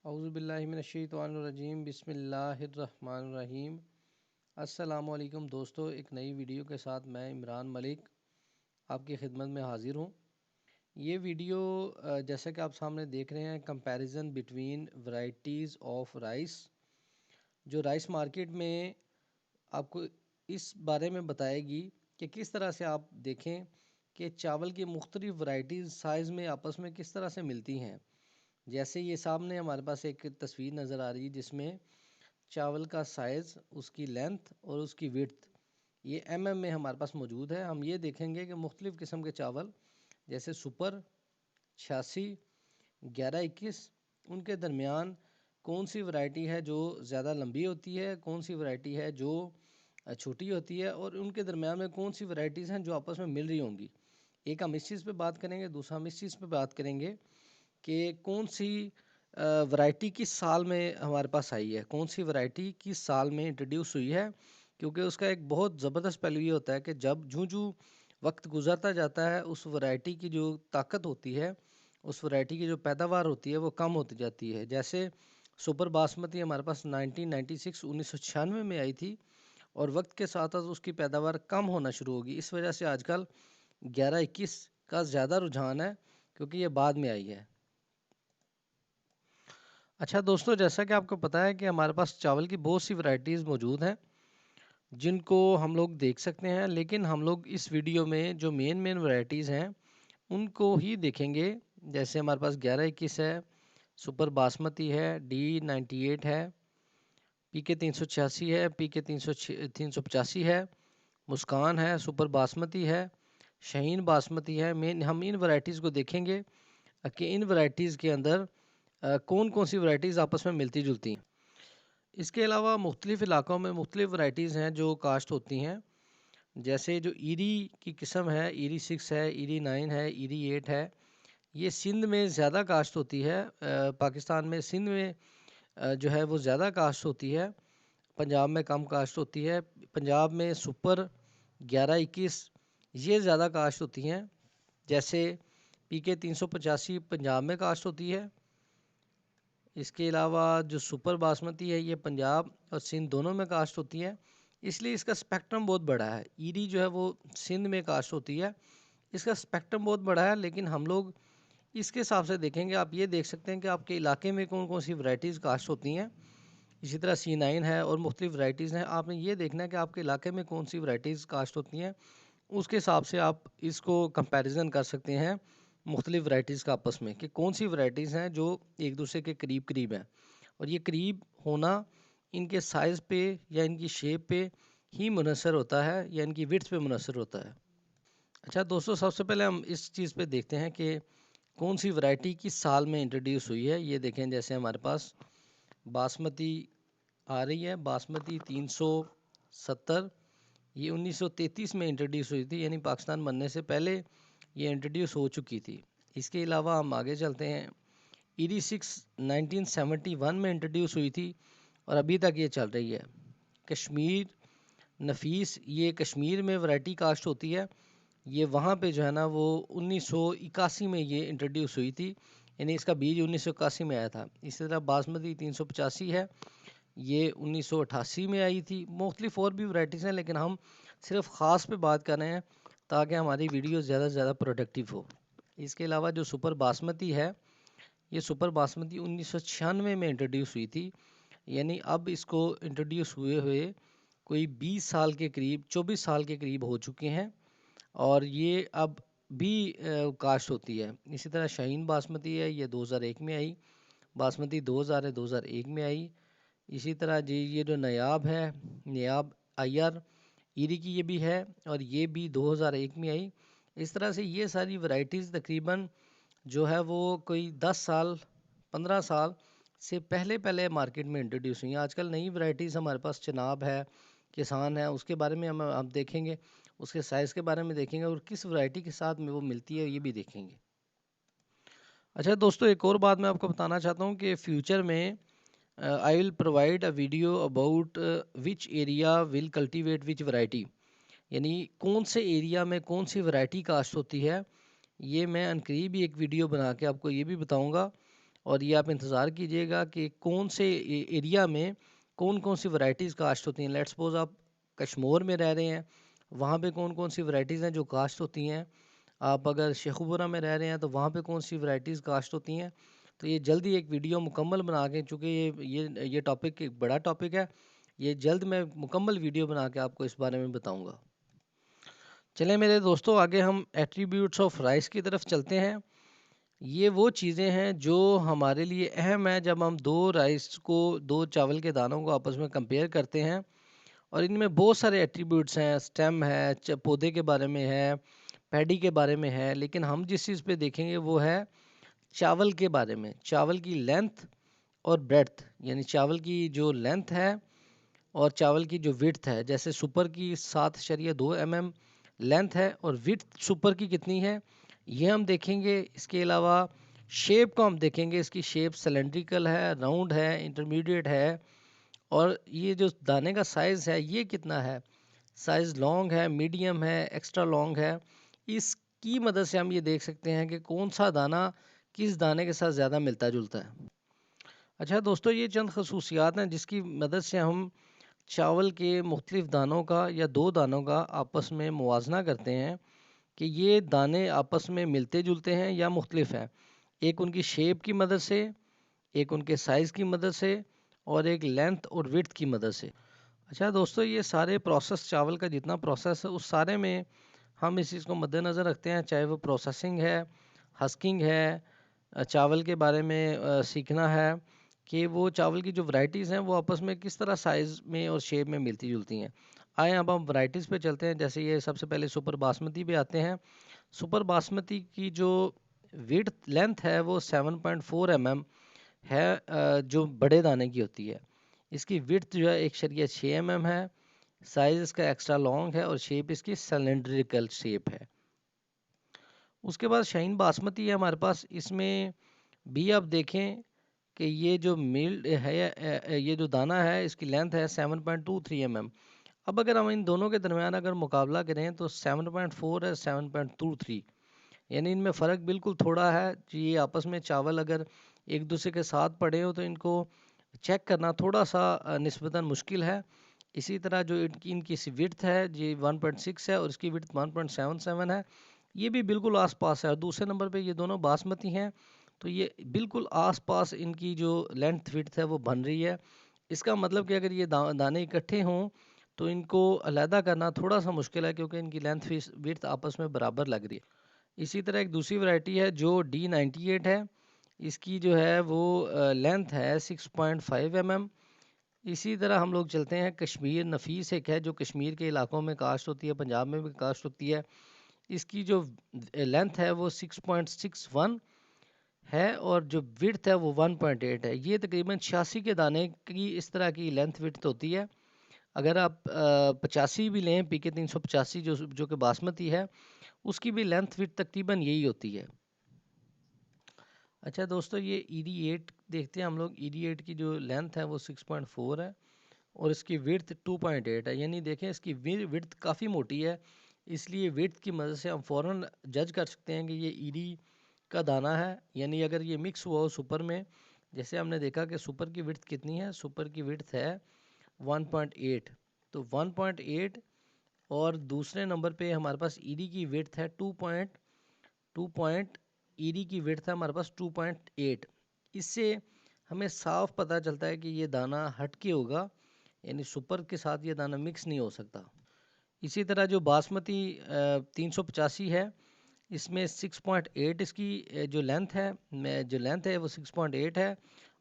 औज़ुबिल्लाहिमिनश्शैतानिर्रजीम बिस्मिल्लाहिर्रहमानिर्रहीम। अस्सलामुअलैकुम दोस्तों, एक नई वीडियो के साथ मैं इमरान मलिक आपकी खिदमत में हाज़िर हूँ। ये वीडियो जैसा कि आप सामने देख रहे हैं, comparison between varieties of rice. जो राइस मार्केट में आपको इस बारे में बताएगी कि किस तरह से आप देखें कि चावल की मुख्तलिफ वैरायटीज़ साइज़ में आपस में किस तरह से मिलती हैं। जैसे ये सामने हमारे पास एक तस्वीर नज़र आ रही है जिसमें चावल का साइज़, उसकी लेंथ और उसकी विड्थ ये में हमारे पास मौजूद है। हम ये देखेंगे कि मुख्तलिफ़ किस्म के चावल जैसे सुपर 86, 11-21, उनके दरमियान कौन सी वैरायटी है जो ज़्यादा लंबी होती है, कौन सी वैरायटी है जो छोटी होती है, और उनके दरमियान में कौन सी वैरायटीज़ हैं जो आपस में मिल रही होंगी। एक हम इस चीज़ पे बात करेंगे, दूसरा हम इस चीज़ पे बात करेंगे कि कौन सी वैरायटी किस साल में हमारे पास आई है, कौन सी वैरायटी किस साल में इंट्रोड्यूस हुई है। क्योंकि उसका एक बहुत ज़बरदस्त पहलू ये होता है कि जब जूँ वक्त गुजरता जाता है, उस वैरायटी की जो ताकत होती है, उस वैरायटी की जो पैदावार होती है वो कम होती जाती है। जैसे सुपर बासमती हमारे पास 1996 में आई थी, और वक्त के साथ साथ उसकी पैदावार कम होना शुरू होगी। इस वजह से आजकल 11-21 का ज़्यादा रुझान है, क्योंकि ये बाद में आई है। अच्छा दोस्तों, जैसा कि आपको पता है कि हमारे पास चावल की बहुत सी वैरायटीज़ मौजूद हैं जिनको हम लोग देख सकते हैं, लेकिन हम लोग इस वीडियो में जो मेन वैरायटीज़ हैं उनको ही देखेंगे। जैसे हमारे पास 11-21 है, सुपर बासमती है, D98 है, PK 386 है, PK 385 है, मुस्कान है, सुपर बासमती है, शाहीन बासमती है। हम इन वैरायटीज़ को देखेंगे कि इन वैरायटीज़ के अंदर कौन कौन सी वैरायटीज़ आपस में मिलती जुलती हैं। इसके अलावा मुख्तलिफ़ इलाक़ों में मुख्तलिफ़ वैरायटीज़ हैं जो काश्त होती हैं। जैसे जो ईरी की किस्म है, ईरी 6 है, ईरी 9 है, ईरी 8 है, ये सिंध में ज़्यादा काश्त होती है। पाकिस्तान में सिंध में जो है वो ज़्यादा काश्त होती है, पंजाब में कम काश्त होती है। पंजाब में सुपर 11-21 ये ज़्यादा काश्त होती हैं। जैसे PK 385 पंजाब में काश्त होती है। इसके अलावा जो सुपर बासमती है ये पंजाब और सिंध दोनों में काश्त होती है, इसलिए इसका स्पेक्ट्रम बहुत बड़ा है। ईरी जो है वो सिंध में काश्त होती है, इसका स्पेक्ट्रम बहुत बड़ा है, लेकिन हम लोग इसके हिसाब से देखेंगे। आप ये देख सकते हैं कि आपके इलाके में कौन कौन सी वैरायटीज़ काश्त होती हैं। इसी तरह C9 है और मुख्तलिफ़ वैरायटीज़ हैं। आपने ये देखना है कि आपके इलाके में कौन सी वैरायटीज़ काश्त होती हैं, उसके हिसाब से आप इसको कंपैरिजन कर सकते हैं मुख्तलिफ़ वैरायटीज़ का आपस में, कि कौन सी वैरायटीज़ हैं जो एक दूसरे के करीब करीब हैं। और ये करीब होना इनके साइज़ पे या इनकी शेप पे ही मुनहसर होता है, या इनकी विड्थ पे मुनहसर होता है। अच्छा दोस्तों, सबसे पहले हम इस चीज़ पे देखते हैं कि कौन सी वैरायटी किस साल में इंट्रोड्यूस हुई है। ये देखें, जैसे हमारे पास बासमती आ रही है, बासमती 370, ये 1933 में इंट्रोड्यूस हुई थी, यानी पाकिस्तान बनने से पहले ये इंट्रोड्यूस हो चुकी थी। इसके अलावा हम आगे चलते हैं। ईरी 6 1971 में इंट्रोड्यूस हुई थी और अभी तक ये चल रही है। कश्मीर नफीस, ये कश्मीर में वैरायटी काश्त होती है, ये वहाँ पे जो है ना वो 1981 में ये इंट्रोड्यूस हुई थी, यानी इसका बीज 1981 में आया था। इसी तरह बासमती 385 है, ये 1988 में आई थी। मुख्तलिफ और भी वैरायटीज़ हैं, लेकिन हम सिर्फ ख़ास पे बात कर रहे हैं ताकि हमारी वीडियो ज़्यादा से ज़्यादा प्रोडक्टिव हो। इसके अलावा जो सुपर बासमती है, ये सुपर बासमती 1996 में इंट्रोड्यूस हुई थी, यानी अब इसको इंट्रोड्यूस हुए हुए कोई 20 साल के करीब, 24 साल के करीब हो चुके हैं, और ये अब भी काश्त होती है। इसी तरह शाहीन बासमती है, ये 2001 में आई। बासमती 2000 है, 2001 में आई। इसी तरह जी ये जो नायाब है, नायाब IR ईरी की ये भी है, और ये भी 2001 में आई। इस तरह से ये सारी वैरायटीज़ तकरीबन जो है वो कोई 10 साल 15 साल से पहले पहले मार्केट में इंट्रोड्यूस हुई हैं। आजकल नई वैरायटीज़ हमारे पास चनाब है, किसान है, उसके बारे में हम देखेंगे, उसके साइज़ के बारे में देखेंगे, और किस वैरायटी के साथ में वो मिलती है ये भी देखेंगे। अच्छा दोस्तों, एक और बात मैं आपको बताना चाहता हूँ कि फ्यूचर में I will provide a video about which area will cultivate which variety, यानी कौन से एरिया में कौन सी वैरायटी काश्त होती है। ये मैं अनकरीब ही एक वीडियो बना के आपको ये भी बताऊंगा। और ये आप इंतज़ार कीजिएगा कि कौन से एरिया में कौन कौन सी वैरायटीज़ काश्त होती हैं। लेट्स सपोज आप कश्मीर में रह रहे हैं, वहाँ पे कौन कौन सी वैरायटीज़ हैं जो काश्त होती हैं। आप अगर शेखुपुरा में रह रहे हैं तो वहाँ पे कौन सी वैरायटीज़ काश्त होती हैं। तो ये जल्दी एक वीडियो मुकम्मल बना के, चूँकि ये टॉपिक एक बड़ा टॉपिक है, ये जल्द मैं मुकम्मल वीडियो बना के आपको इस बारे में बताऊँगा। चलें मेरे दोस्तों, आगे हम एट्रीब्यूट्स ऑफ राइस की तरफ चलते हैं। ये वो चीज़ें हैं जो हमारे लिए अहम है जब हम दो चावल के दानों को आपस में कंपेयर करते हैं। और इनमें बहुत सारे एट्रीब्यूट्स हैं, स्टेम है, पौधे के बारे में है, पैडी के बारे में है, लेकिन हम जिस चीज़ पे देखेंगे वो है चावल के बारे में। चावल की लेंथ और ब्रेड्थ, यानी चावल की जो लेंथ है और चावल की जो विड्थ है। जैसे सुपर की 7.2 mm लेंथ है और विड्थ सुपर की कितनी है ये हम देखेंगे। इसके अलावा शेप को हम देखेंगे, इसकी शेप सिलेंड्रिकल है, राउंड है, इंटरमीडिएट है। और ये जो दाने का साइज़ है ये कितना है, साइज़ लॉन्ग है, मीडियम है, एक्स्ट्रा लॉन्ग है। इसकी मदद से हम ये देख सकते हैं कि कौन सा दाना किस दाने के साथ ज़्यादा मिलता जुलता है। अच्छा दोस्तों, ये चंद खसूसियात हैं जिसकी मदद से हम चावल के मुख्तलिफ दानों का या दो दानों का आपस में मुवाजना करते हैं कि ये दाने आपस में मिलते जुलते हैं या मुख्तलिफ हैं। एक उनकी शेप की मदद से, एक उनके साइज़ की मदद से, और एक लेंथ और विड्थ की मदद से। अच्छा दोस्तों, ये सारे प्रोसेस, चावल का जितना प्रोसेस है उस सारे में हम इस चीज़ को मद्देनज़र रखते हैं, चाहे वो प्रोसेसिंग है, हस्किंग है, चावल के बारे में सीखना है कि वो चावल की जो वैरायटीज़ हैं वो आपस में किस तरह साइज़ में और शेप में मिलती जुलती हैं। आए अब हम वैरायटीज़ पे चलते हैं। जैसे ये सबसे पहले सुपर बासमती पे आते हैं। सुपर बासमती की जो विड्थ लेंथ है वो 7.4 mm है, जो बड़े दाने की होती है। इसकी विड्थ जो है 1.6 mm है। साइज़ इसका एक्स्ट्रा लॉन्ग है और शेप इसकी सिलेंड्रिकल शेप है। उसके बाद शाहीन बासमती है हमारे पास। इसमें भी आप देखें कि ये जो मिल्ड है, ये जो दाना है इसकी लेंथ है 7.23 mm। अब अगर हम इन दोनों के दरमियान अगर मुकाबला करें तो 7.4 है, 7.23, यानी इनमें फ़र्क बिल्कुल थोड़ा है। ये आपस में चावल अगर एक दूसरे के साथ पड़े हो तो इनको चेक करना थोड़ा सा निस्बतन मुश्किल है। इसी तरह जो इनकी इनकी विड्थ है जी 1.6 है और इसकी विड्थ 1.77 है। ये भी बिल्कुल आसपास है। और दूसरे नंबर पे ये दोनों बासमती हैं, तो ये बिल्कुल आसपास इनकी जो लेंथ विड्थ है वो बन रही है। इसका मतलब कि अगर ये दाने इकट्ठे हों तो इनको अलहदा करना थोड़ा सा मुश्किल है, क्योंकि इनकी लेंथ विड्थ आपस में बराबर लग रही है। इसी तरह एक दूसरी वैरायटी है जो D98 है। इसकी जो है वो लेंथ है 6.5 mm। इसी तरह हम लोग चलते हैं, कश्मीर नफीस एक है जो कश्मीर के इलाकों में काश्त होती है, पंजाब में भी काश्त होती है। इसकी जो लेंथ है वो 6.61 है और जो विड्थ है वो 1.8 है। ये तकरीबन 86 के दाने की इस तरह की लेंथ विड्थ होती है। अगर आप 85 भी लें, PK 385 जो कि बासमती है, उसकी भी लेंथ विड्थ तकरीबन यही होती है। अच्छा दोस्तों, ये ED8 देखते हैं हम लोग। ED8 की जो लेंथ है वो 6.4 है और इसकी विड्थ 2.8 है। यानी देखें इसकी विड्थ काफ़ी मोटी है, इसलिए विड्थ की मदद से हम फ़ौरन जज कर सकते हैं कि ये ED का दाना है। यानी अगर ये मिक्स हुआ हो सुपर में, जैसे हमने देखा कि सुपर की विड्थ कितनी है, सुपर की विड्थ है 1.8, तो 1.8 और दूसरे नंबर पे हमारे पास ED की विड्थ है 2. ED की विड्थ है हमारे पास 2.8। इससे हमें साफ पता चलता है कि ये दाना हटके होगा, यानी सुपर के साथ ये दाना मिक्स नहीं हो सकता। इसी तरह जो बासमती 385 है, इसमें 6.8 इसकी जो लेंथ है वो 6.8 है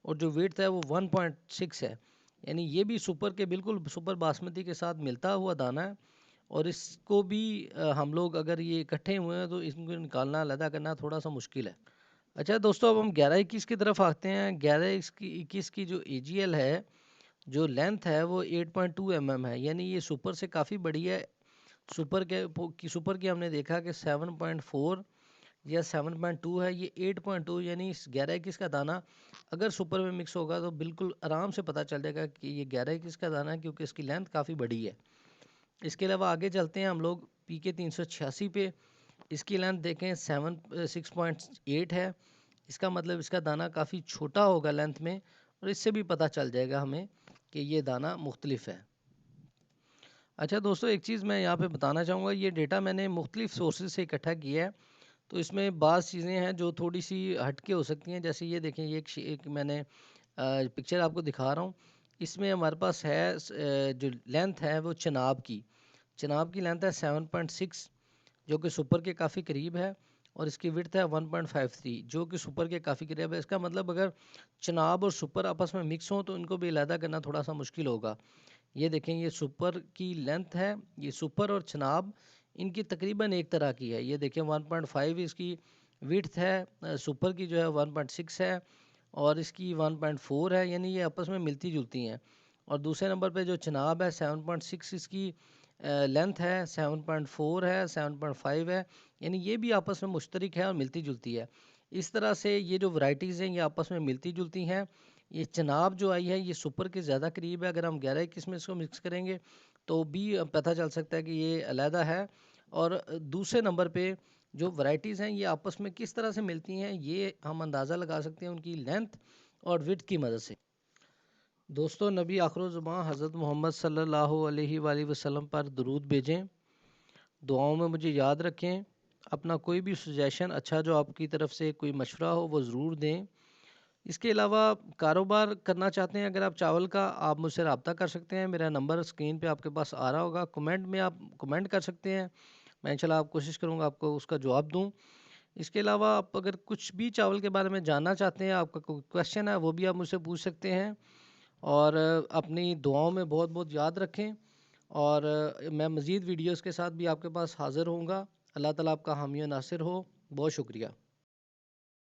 और जो विड्थ है वो 1.6 है। यानी ये भी सुपर के बिल्कुल सुपर बासमती के साथ मिलता हुआ दाना है। और इसको भी हम लोग अगर ये इकट्ठे हुए हैं तो इनको निकालना, अलग करना थोड़ा सा मुश्किल है। अच्छा दोस्तों, अब हम 11-21 की तरफ आते हैं। 11-21 की जो AGL है, जो लेंथ है वो 8.2 mm है। यानी ये सुपर से काफ़ी बड़ी है। सुपर की हमने देखा कि 7.4 या 7.2 है, ये 8.2, यानी 11-21 का दाना अगर सुपर में मिक्स होगा तो बिल्कुल आराम से पता चल जाएगा कि ये 11-21 का दाना है, क्योंकि इसकी लेंथ काफ़ी बड़ी है। इसके अलावा आगे चलते हैं हम लोग PK 386 पे। इसकी लेंथ देखें 6.8 है इसका मतलब इसका दाना काफ़ी छोटा होगा लेंथ में, और इससे भी पता चल जाएगा हमें कि ये दाना मुख्तलिफ है। अच्छा दोस्तों, एक चीज़ मैं यहाँ पे बताना चाहूँगा, ये डेटा मैंने मुख्तलिफ सोर्सेज से इकट्ठा किया है। तो इसमें बाज़ चीज़ें हैं जो थोड़ी सी हटके हो सकती हैं। जैसे ये देखें, ये एक मैंने पिक्चर आपको दिखा रहा हूँ। इसमें हमारे पास है जो लेंथ है वो चिनाब की लेंथ है 7.6, जो कि सुपर के काफ़ी करीब है, और इसकी विड्थ है 1.53, जो कि सुपर के काफ़ी करीब है। इसका मतलब अगर चिनाब और सुपर आपस में मिक्स हों तो इनको भी अलहदा करना थोड़ा सा मुश्किल होगा। ये देखें, ये सुपर की लेंथ है, ये सुपर और चिनाब इनकी तकरीबन एक तरह की है। ये देखें 1.5 इसकी विड्थ है, सुपर की जो है 1.6 है, और इसकी 1.4 है, यानी ये आपस में मिलती जुलती हैं। और दूसरे नंबर पे जो चिनाब है 7.6 इसकी लेंथ है, 7.4 है, 7.5 है, यानी ये भी आपस में मुश्तरक है और मिलती जुलती है। इस तरह से ये जो वैरायटीज़ हैं ये आपस में मिलती जुलती हैं। ये चिनाब जो आई है ये सुपर के ज़्यादा करीब है। अगर हम 11-21 में इसको मिक्स करेंगे तो भी पता चल सकता है कि ये अलहदा है। और दूसरे नंबर पे जो वैरायटीज़ हैं ये आपस में किस तरह से मिलती हैं, ये हम अंदाज़ा लगा सकते हैं उनकी लेंथ और विड्थ की मदद से। दोस्तों, नबी आखिर-ओ-ज़मां हज़रत मोहम्मद सल्लल्लाहु अलैहि वसल्लम पर दुरूद भेजें, दुआओं में मुझे याद रखें। अपना कोई भी सजेशन अच्छा जो आपकी तरफ से कोई मशवरा हो वो ज़रूर दें। इसके अलावा कारोबार करना चाहते हैं अगर आप चावल का, आप मुझसे रब्ता कर सकते हैं। मेरा नंबर स्क्रीन पे आपके पास आ रहा होगा। कमेंट में आप कमेंट कर सकते हैं। मैं इंशाल्लाह आप कोशिश करूँगा आपको उसका जवाब दूँ। इसके अलावा आप अगर कुछ भी चावल के बारे में जानना चाहते हैं, आपका कोई क्वेश्चन है, वो भी आप मुझसे पूछ सकते हैं। और अपनी दुआओं में बहुत-बहुत याद रखें, और मैं मज़ीद वीडियोज़ के साथ भी आपके पास हाज़िर होऊँगा। अल्लाह ताला आपका हामी और नासिर हो। बहुत शुक्रिया।